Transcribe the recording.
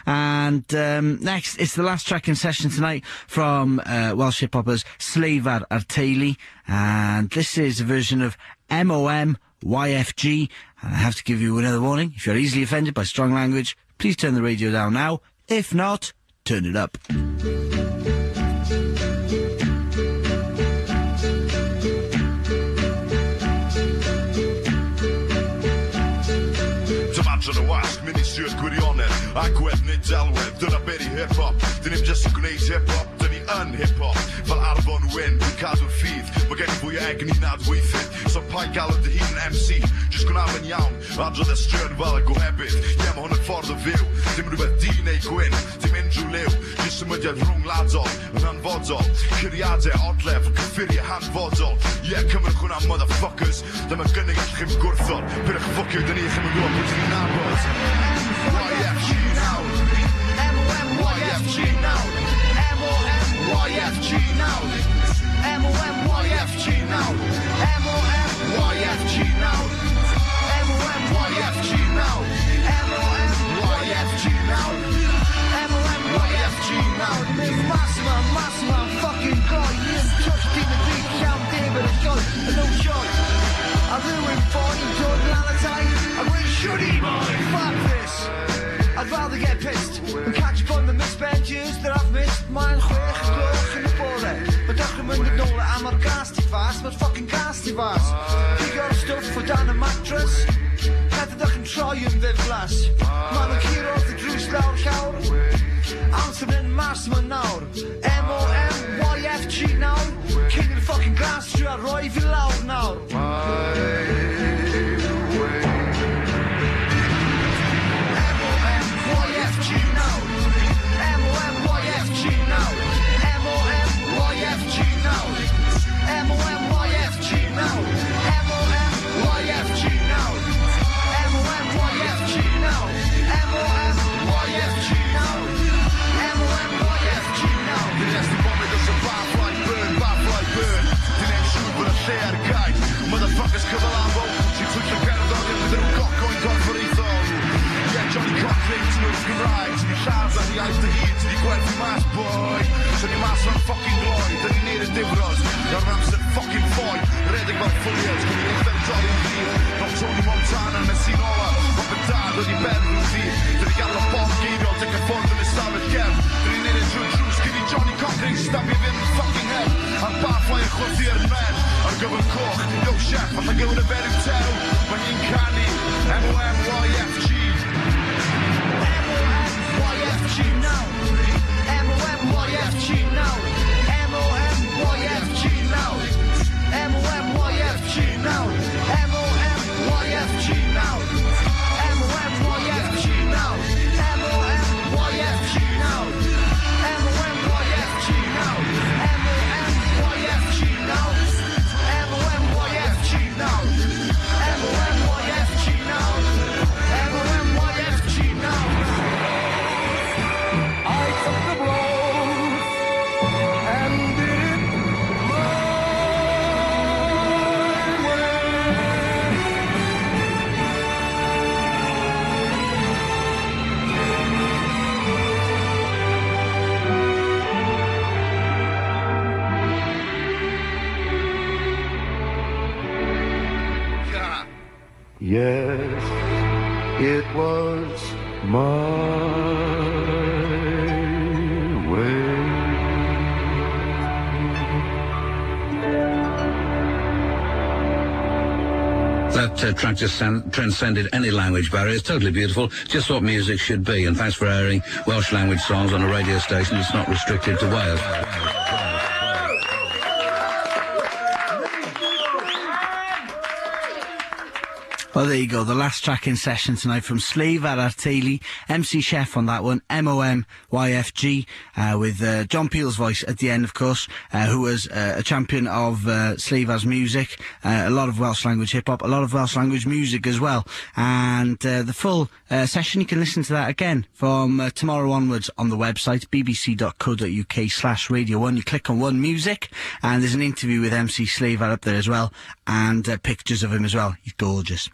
And next, it's the last track in session tonight from Welsh hip-hoppers Sleivar ar Teulu. And this is a version of MOM YFG. And I have to give you another warning. If you're easily offended by strong language, please turn the radio down now. If not, turn it up. Yn y wasg, mynd i sydd gwirionedd agwedd neu delwedd, dyna be di hip-hop. Dyn ni'n just yn gwneud hip-hop, dyn ni yn hip-hop. Fel Arfon Wyn, dwi'n cadw'r ffydd, mae gen i fwy o egni nad weithydd. So pa'n gael dy hun yn MC, just gwna'n yn iawn, adrodd y stryn fel y gohebydd. Ie, mae hwn yn ffordd o fyw, dim rhywbeth di neu gwyn, dim unrhyw liw. Just symudiad rhwngladol, yn hanfodol, curiadau, odlef, cyffuriau hanfodol. Ie, cymryd hwnna motherfuckers, dyma gynnig all chym gwrthol, pyrrach ffwcio, dyn ni chym yn gwybod pwy ti'n nabod. YFG now, MOM YFG now, MOM YFG now, MOM YFG now, MOM YFG now, MOM YFG now, MOM YFG now, MOM YFG now. Massive fucking guy, he's touched in the big count David and John, and no joy. I ruined Bonnie, Doug Valentine, I went shooty boy, fuck this. I'd rather get pissed than catch up on the misbenches that I've missed. Mae'n chwech gloch yn y bore, mae dechrau mynd yn ôl am ar gas ti fas, mae'n fucking gas ti fas. Pigio'r stwff o dan y mattress, nad ydych yn troi yn ddiflas. Ma'n nhw'n curo'r dy drws lawr llawr, amser yn mas yma nawr. MOM YFG nawr, cyn i'r fucking glas trio a roi fi lawr nawr. Motherfuckers cyfalafo, ti'n twyllo cerddorion with nhw'n goco'n gorfforaethol. Yeah, Johnny Cochran, ti'n wrth Gymraeg, ti'n di lladd ar iaith dy hun, ti'n di gwerthu mas, boy. So ni mas o'n fucking gloi, dyn ni'n neud y difros, ar amser fucking ffoi, redeg fel ffwliad, gwni eich fel dorri'n ddir, fel Tony Montana yn y sîn ola, Robert Dad wedi ben rhyw ddir, dyn ni gael o bob geiriol, dyn y ffwrdd yn ystafell gefn, dyn ni'n neud y drwy drws, gyda Johnny Cochran, stabio ddim yn fucking hell, a'r barflau yn chwrthu ar men. Ar gyfer coch, yo chef, fath a gyfer y beryw tew, mae hi'n canu, MOM YFG. MOM YFG now, MOM YFG now, MOM YFG now, MOM YFG now, MOM YFG now, MOM YFG now, MOM YFG now, MOM YFG now, MOM YFG now. MOM YFG now, MOM YFG now, MOM YFG now. I took the blows and did it my Yes, it was my way. That track just transcended any language barrier. It's totally beautiful, just what music should be. And thanks for airing Welsh language songs on a radio station that's not restricted to Wales. Well, there you go. The last track in session tonight from Sleivar ar Teulu, MC Chef on that one, MOM YFG, with John Peel's voice at the end, of course, who was a champion of Sleivar's music, a lot of Welsh language hip-hop, a lot of Welsh language music as well. And the full session, you can listen to that again from tomorrow onwards on the website, bbc.co.uk/Radio 1. You click on One Music, and there's an interview with MC Sleivar up there as well, and pictures of him as well. He's gorgeous.